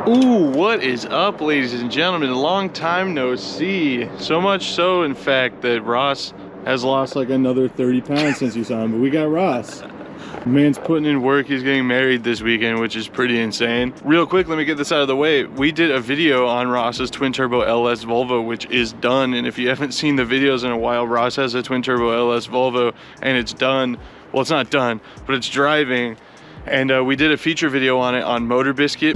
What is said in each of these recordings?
Ooh, what is up, ladies and gentlemen? Long time no see. So much so, in fact, that Ross has lost like another 30 pounds since you saw him, but we got Ross. Man's putting in work. He's getting married this weekend, which is pretty insane. Real quick, let me get this out of the way. We did a video on Ross's twin turbo LS Volvo, which is done. And if you haven't seen the videos in a while, Ross has a twin turbo LS Volvo and it's done. Well, it's not done, but it's driving. And we did a feature video on it on Motor Biscuit.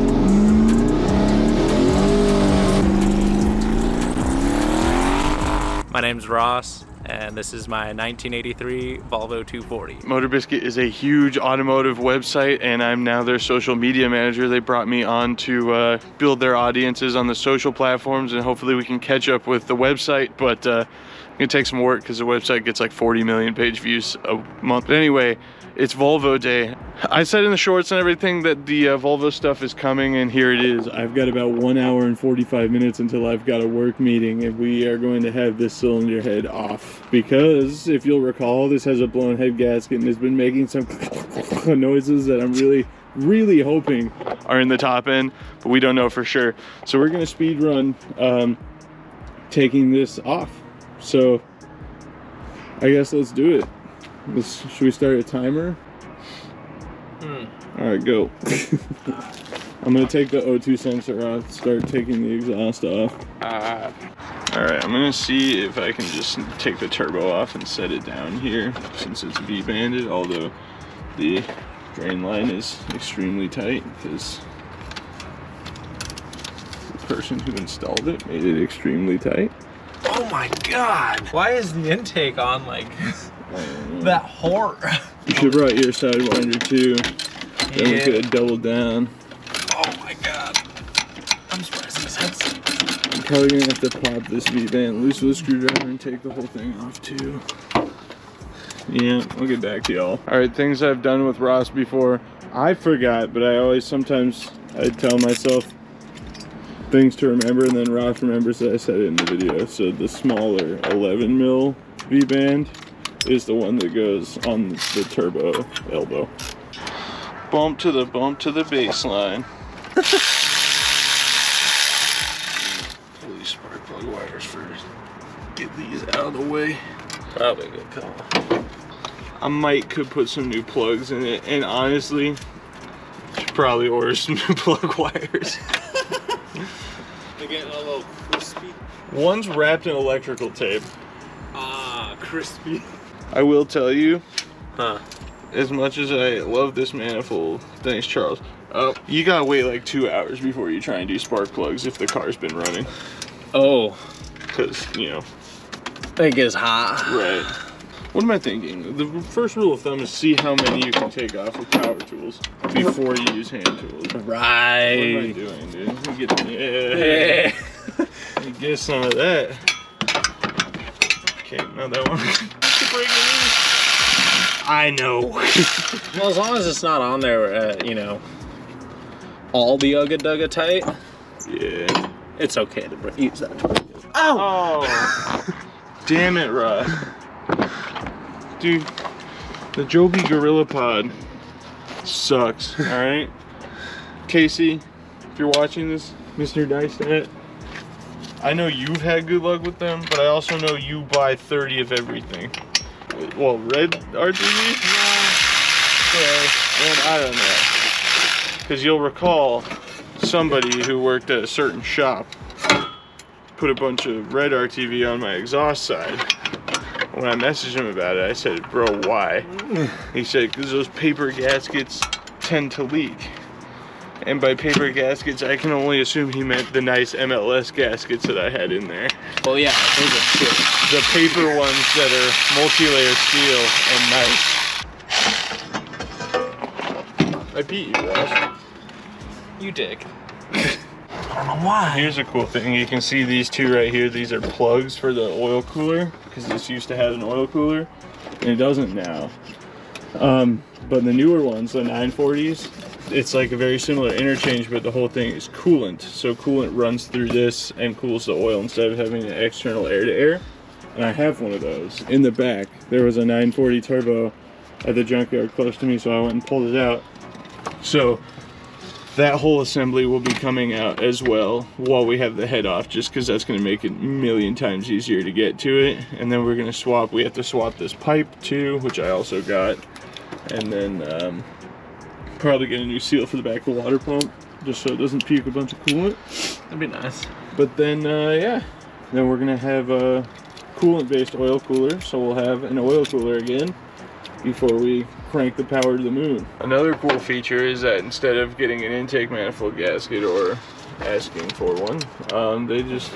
My name's Ross, and this is my 1983 Volvo 240. Motor Biscuit is a huge automotive website, and I'm now their social media manager. They brought me on to build their audiences on the social platforms, and hopefully we can catch up with the website, but it's gonna take some work because the website gets like 40 million page views a month. But anyway, it's Volvo Day. I said in the shorts and everything that the Volvo stuff is coming, and here it is. I've got about 1 hour and 45 minutes until I've got a work meeting, and we are going to have this cylinder head off. Because, if you'll recall, this has a blown head gasket and has been making some noises that I'm really hoping are in the top end, but we don't know for sure. So we're gonna speed run taking this off. So, I guess let's do it. Should we start a timer? All right, go. I'm gonna take the O2 sensor off, start taking the exhaust off. All right, I'm gonna see if I can just take the turbo off and set it down here since it's V-banded, although the drain line is extremely tight because the person who installed it made it extremely tight. Oh my God! Why is the intake on like that hard? You should have brought your sidewinder too. Then we could have doubled down. Oh my God! I'm surprised this head's... I'm probably gonna have to pop this V-band loose with a screwdriver and take the whole thing off too. Yeah, I'll get back to y'all. All right, things I've done with Ross before. I forgot, but I tell myself things to remember, and then Ross remembers that I said it in the video. So the smaller 11 mil V-band is the one that goes on the turbo elbow. Bump to the baseline. Pull these spark plug wires first. Get these out of the way. Probably a good call. I could put some new plugs in it, and honestly, should probably order some new plug wires. They're getting a little crispy. One's wrapped in electrical tape. Ah, crispy. I will tell you, as much as I love this manifold, thanks Charles, you gotta wait like 2 hours before you try and do spark plugs if the car's been running. Oh. Because, you know. It gets hot. Right. What am I thinking? The first rule of thumb is see how many you can take off with power tools before you use hand tools. Right. What am I doing, dude? Yeah. You get some of that. Okay, not that one. I know. Well, as long as it's not on there, you know, all the ugga-dugga tight. Yeah. It's okay to use that. Oh! Damn it, Rod. Dude, the Joby Gorilla Pod sucks, alright? Casey, if you're watching this, Mr. Dystat, I know you've had good luck with them, but I also know you buy 30 of everything. Well, red RGB? Yeah, and I don't know. Because you'll recall somebody who worked at a certain shop put a bunch of red RTV on my exhaust side. When I messaged him about it, I said, bro, why? He said, because those paper gaskets tend to leak. And by paper gaskets, I can only assume he meant the nice MLS gaskets that I had in there. Well, yeah, those are shit. The paper ones that are multi-layer steel and nice. I beat you, Ross. You dick. I don't know why. Here's a cool thing. You can see these two right here. These are plugs for the oil cooler, because this used to have an oil cooler, and it doesn't now. But the newer ones, the 940s, it's like a very similar interchange, but the whole thing is coolant. So coolant runs through this and cools the oil instead of having an external air-to-air. And I have one of those. In the back, there was a 940 turbo at the junkyard close to me, so I went and pulled it out. So that whole assembly will be coming out as well while we have the head off, just because that's going to make it a million times easier to get to it. And then we're going to swap, we have to swap this pipe too, which I also got. And then probably get a new seal for the back of the water pump, just so it doesn't puke a bunch of coolant. That'd be nice. But then, yeah, then we're going to have a coolant-based oil cooler, so we'll have an oil cooler again before we crank the power to the moon. Another cool feature is that instead of getting an intake manifold gasket or asking for one, they just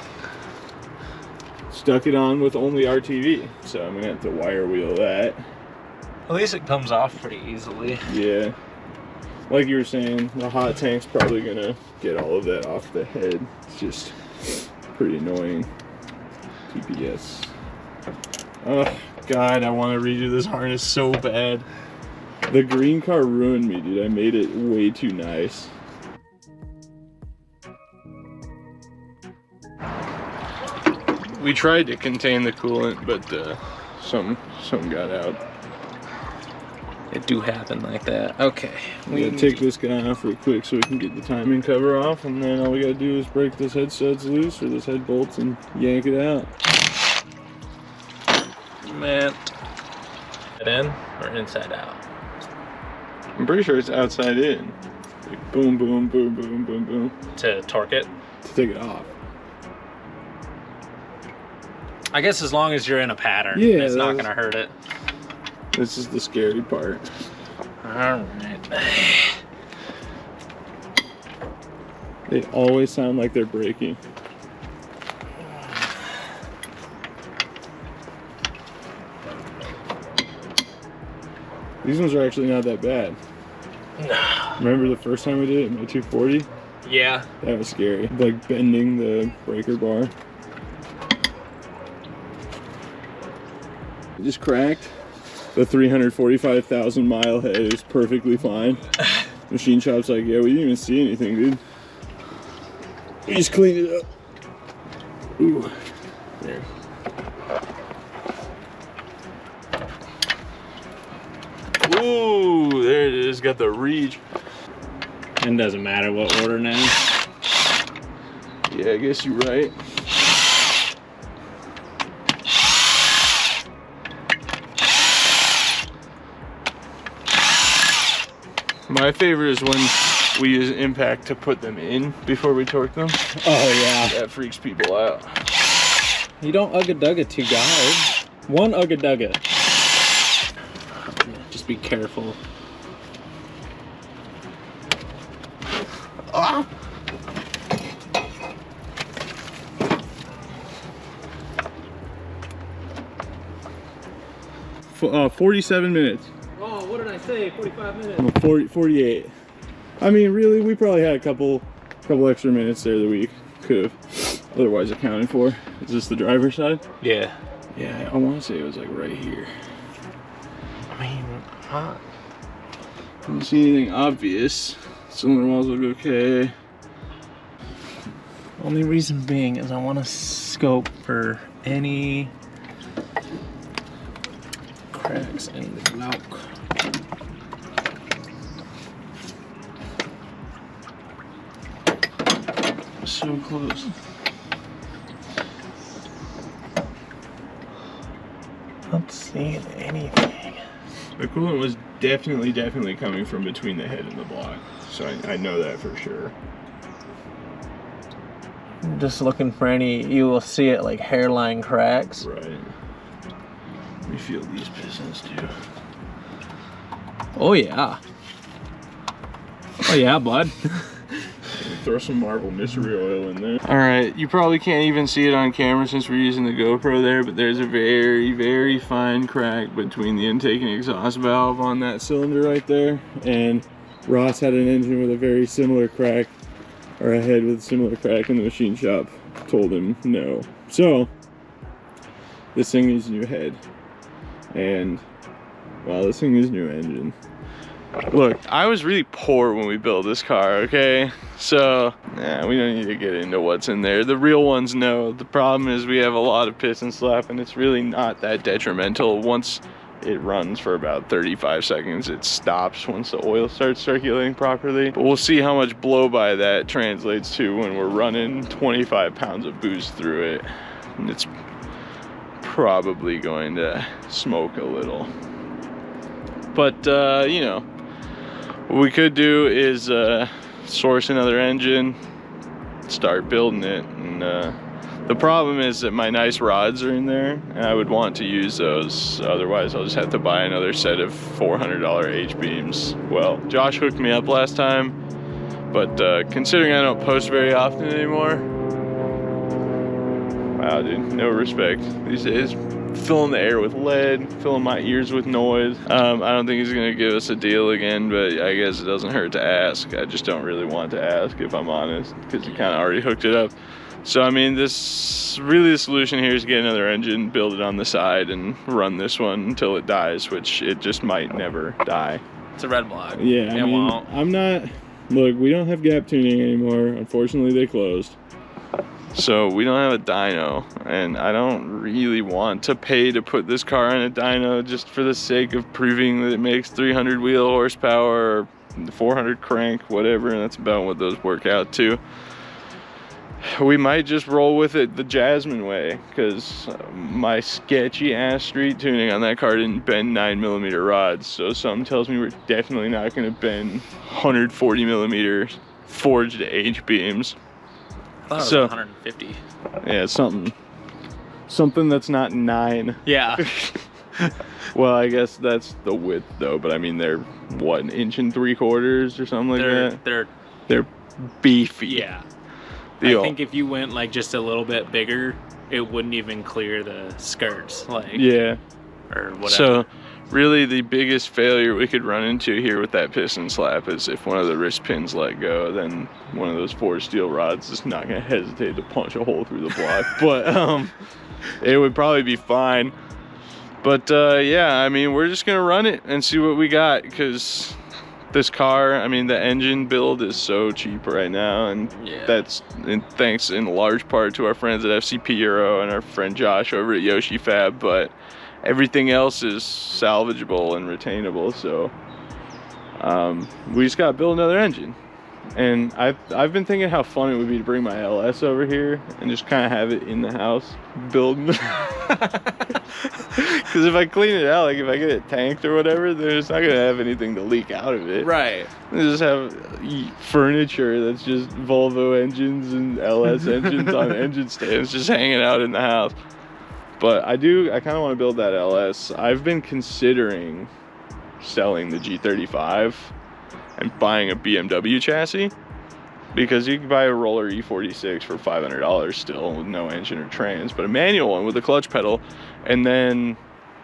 stuck it on with only RTV. So I'm gonna have to wire wheel that. At least it comes off pretty easily. Yeah. Like you were saying, the hot tank's probably gonna get all of that off the head. It's just pretty annoying. TPS. Oh God, I want to redo this harness so bad. The green car ruined me, dude. I made it way too nice. We tried to contain the coolant, but something got out. It do happen like that. Okay. We gotta take this guy off real quick so we can get the timing cover off, and then all we gotta do is break this head studs loose or this head bolts and yank it out. Man. In or inside out? I'm pretty sure it's outside in. Like boom, boom, boom, boom, boom, boom. To torque it? To take it off. I guess as long as you're in a pattern, yeah, it's not gonna hurt it. This is the scary part. Alright. They always sound like they're breaking. These ones are actually not that bad. No. Remember the first time we did it in my 240? Yeah. That was scary. Like bending the breaker bar. It just cracked. The 345,000 mile head is perfectly fine. Machine shop's like, yeah, we didn't even see anything, dude. We just cleaned it up. Ooh. There. Ooh, there it is. Got the reach. It doesn't matter what order now. Yeah, I guess you're right. My favorite is when we use impact to put them in before we torque them. Oh yeah. That freaks people out. You don't ugga-dugga too guys. One ugga-dugga. Just be careful. Ah! 47 minutes. Oh, what did I say? 45 minutes. 48. I mean, really, we probably had a couple extra minutes there that we could have otherwise accounted for. Is this the driver's side? Yeah. Yeah, I want to say it was like right here. I mean, huh? Didn't see anything obvious. Cylinder walls look okay. Only reason being is I want to scope for any cracks in the block. So close. Not seeing anything. The coolant was definitely coming from between the head and the block. So I know that for sure. I'm just looking for any, you will see it like hairline cracks. Right. Let me feel these pistons too. Oh yeah. Oh yeah, bud. Throw some Marble Mystery Oil in there. All right, you probably can't even see it on camera since we're using the GoPro there, but there's a very fine crack between the intake and exhaust valve on that cylinder right there. And Ross had an engine with a very similar crack, or a head with a similar crack, and the machine shop told him no. So, this thing needs a new head. And, wow, this thing needs a new engine. Look, I was really poor when we built this car, okay? So, yeah, we don't need to get into what's in there. The real ones know. The problem is we have a lot of piston slap, and it's really not that detrimental once it runs for about 35 seconds. It stops once the oil starts circulating properly. But we'll see how much blow-by that translates to when we're running 25 pounds of boost through it. And it's probably going to smoke a little. But, you know, what we could do is source another engine, start building it, and the problem is that my nice rods are in there, and I would want to use those. Otherwise, I'll just have to buy another set of $400 H-beams. Well, Josh hooked me up last time, but considering I don't post very often anymore, wow, dude, no respect these days. Filling the air with lead, filling my ears with noise. I don't think he's gonna give us a deal again, but I guess it doesn't hurt to ask. I just don't really want to ask, if I'm honest, because he kind of already hooked it up. So I mean, the solution here is get another engine, build it on the side, and run this one until it dies, which it just might never die. It's a red block. Yeah, I mean, I'm not. Look, we don't have gap tuning anymore. Unfortunately, they closed. So we don't have a dyno, and I don't really want to pay to put this car on a dyno just for the sake of proving that it makes 300 wheel horsepower or 400 crank, whatever, and that's about what those work out to. We might just roll with it the Jasmine way, because my sketchy ass street tuning on that car didn't bend 9mm rods, so something tells me we're definitely not going to bend 140mm forged H-beams. I thought it was 150. Yeah, something that's not 9. Yeah. Well, I guess that's the width though, but I mean they're what, 1 3/4 inches or something like that? They're beefy. Yeah. I think if you went like just a little bit bigger, it wouldn't even clear the skirts, like, yeah, or whatever. So really the biggest failure we could run into here with that piston slap is if one of the wrist pins let go, then one of those forged steel rods is not going to hesitate to punch a hole through the block. But it would probably be fine. But yeah, I mean, we're just going to run it and see what we got, because this car, I mean, the engine build is so cheap right now, and yeah, that's thanks in large part to our friends at FCP Euro and our friend Josh over at Yoshi Fab, but everything else is salvageable and retainable, so we just gotta build another engine. And I've been thinking how fun it would be to bring my LS over here and just kind of have it in the house building. Because if I clean it out, like if I get it tanked or whatever, then it's not gonna have anything to leak out of it. Right. They just have furniture that's just Volvo engines and LS engines on engine stands just hanging out in the house. But I kind of want to build that LS. I've been considering selling the G35 and buying a BMW chassis, because you can buy a roller E46 for $500 still with no engine or trans, but a manual one with a clutch pedal, and then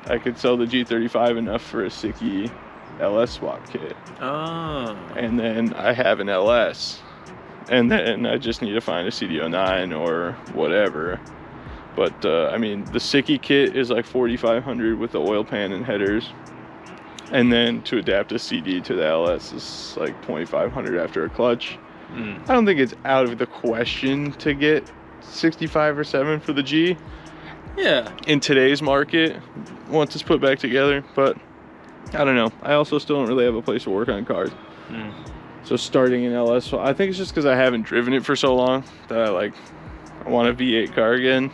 I could sell the G35 enough for a Sicky LS swap kit. Oh. And then I have an LS, and then I just need to find a CD09 or whatever. But I mean, the Sicky kit is like $4,500 with the oil pan and headers. And then to adapt a CD to the LS is like $2,500 after a clutch. I don't think it's out of the question to get 65 or 7 for the G. Yeah. In today's market, once it's put back together. But I don't know. I also still don't really have a place to work on cars. So starting an LS, I think it's just because I haven't driven it for so long that I want a V8 car again.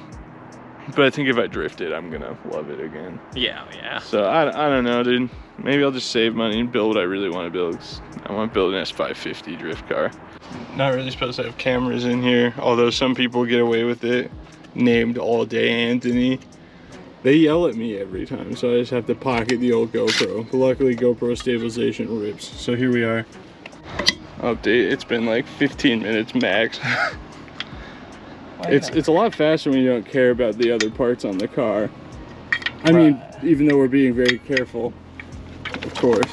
But I think if I drift it, I'm gonna love it again. Yeah, yeah. So I don't know, dude. Maybe I'll just save money and build what I really want to build. I want to build an S550 drift car. Not really supposed to have cameras in here, although some people get away with it. Named All Day Anthony. They yell at me every time, so I just have to pocket the old GoPro. But luckily, GoPro stabilization rips. So here we are. Update. It's been like 15 minutes max. It's a lot faster when you don't care about the other parts on the car. I mean, even though we're being very careful, of course.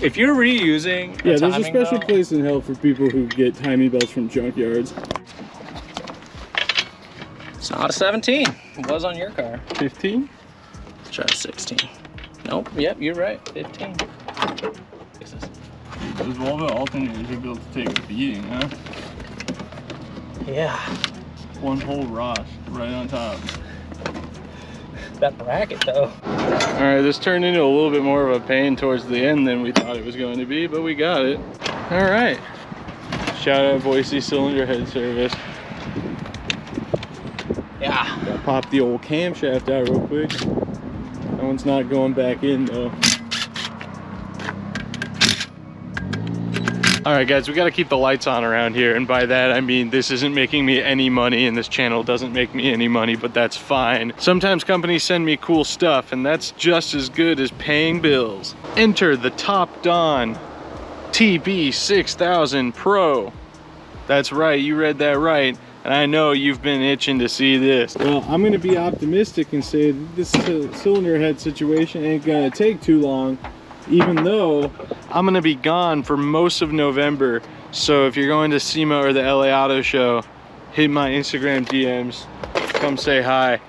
If you're reusing there's a special place in hell for people who get timing belts from junkyards. It's not a 17. It was on your car. 15? Let's try a 16. Nope. Yep, you're right. 15. Those Volvo alternators are built to take a beating, huh? Yeah. One whole Ross right on top. That bracket though. All right, this turned into a little bit more of a pain towards the end than we thought it was going to be, but we got it. All right. Shout out Boise Cylinder Head Service. Yeah. Gotta pop the old camshaft out real quick. That one's not going back in though. All right, guys, we got to keep the lights on around here. And by that, I mean, this isn't making me any money and this channel doesn't make me any money, but that's fine. Sometimes companies send me cool stuff and that's just as good as paying bills. Enter the Topdon TB6000 Pro. That's right, you read that right. And I know you've been itching to see this. Well, I'm gonna be optimistic and say that this cylinder head situation ain't gonna take too long, even though I'm gonna be gone for most of November. So if you're going to SEMA or the LA Auto Show, hit my Instagram DMs, come say hi.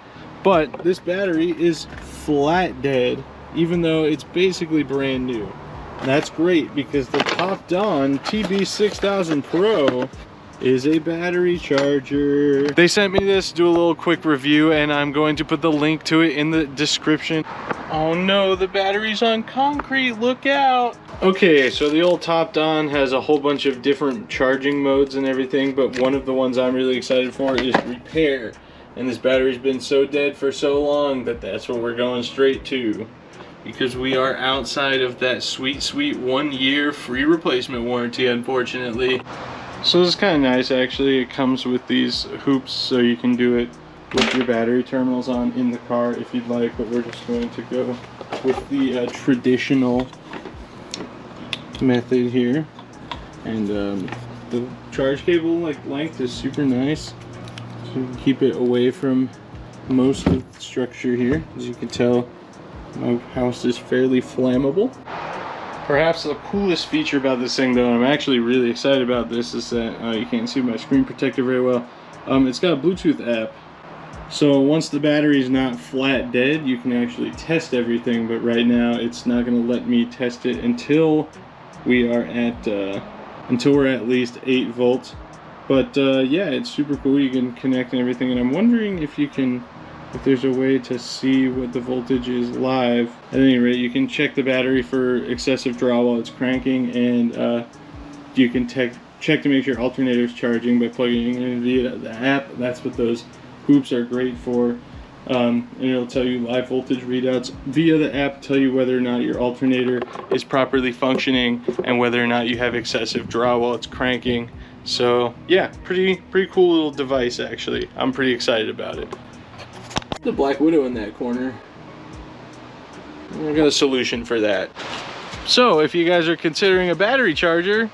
But this battery is flat dead, even though it's basically brand new. And that's great because the Topdon TB6000 Pro is a battery charger. They sent me this to do a little quick review and I'm going to put the link to it in the description. Oh no, the battery's on concrete, look out. Okay, so the old Topdon has a whole bunch of different charging modes and everything, but one of the ones I'm really excited for is repair. And this battery's been so dead for so long that that's what we're going straight to. Because we are outside of that sweet, sweet 1 year free replacement warranty, unfortunately. So this is kind of nice actually. It comes with these hoops so you can do it with your battery terminals on in the car if you'd like, but we're just going to go with the traditional method here. And the charge cable length is super nice. So you can keep it away from most of the structure here. As you can tell, my house is fairly flammable. Perhaps the coolest feature about this thing though, and I'm actually really excited about this, is that you can't see my screen protector very well. It's got a Bluetooth app. So once the battery is not flat dead, you can actually test everything, but right now it's not going to let me test it until we are at until we're at least 8 volts. But yeah, it's super cool. You can connect and everything, and I'm wondering if there's a way to see what the voltage is live. At any rate, you can check the battery for excessive draw while it's cranking, and you can check to make sure alternator is charging by plugging in via the app. That's what those hoops are great for. And it'll tell you live voltage readouts via the app, tell you whether or not your alternator is properly functioning and whether or not you have excessive draw while it's cranking. So yeah, pretty cool little device actually. I'm pretty excited about it. The Black Widow in that corner. I got a solution for that. So if you guys are considering a battery charger,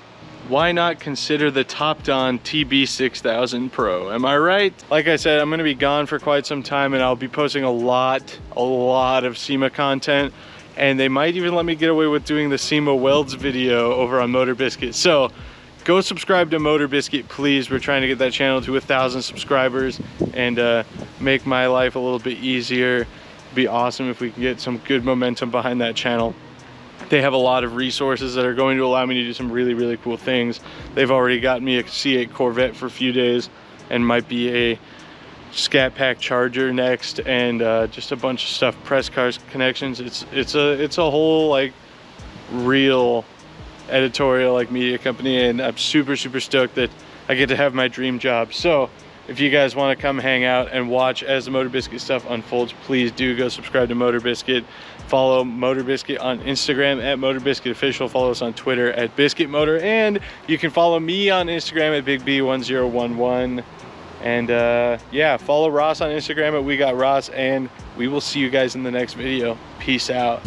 why not consider the Topdon TB6000 Pro? Am I right? Like I said, I'm going to be gone for quite some time and I'll be posting a lot of SEMA content, and they might even let me get away with doing the SEMA welds video over on Motor Biscuit. So go subscribe to Motor Biscuit, please. We're trying to get that channel to 1,000 subscribers and make my life a little bit easier. It'd be awesome if we can get some good momentum behind that channel. They have a lot of resources that are going to allow me to do some really cool things. They've already got me a C8 Corvette for a few days and might be a Scat Pack charger next, and just a bunch of stuff, press cars connections. It's a whole like real editorial like media company, and I'm super stoked that I get to have my dream job. So if you guys want to come hang out and watch as the Motor Biscuit stuff unfolds, please do go subscribe to Motor Biscuit. Follow Motor Biscuit on Instagram at Motor Biscuit Official. Follow us on Twitter at Biscuit Motor, and you can follow me on Instagram at BigB1011. And yeah, follow Ross on Instagram at We Got Ross, and we will see you guys in the next video. Peace out.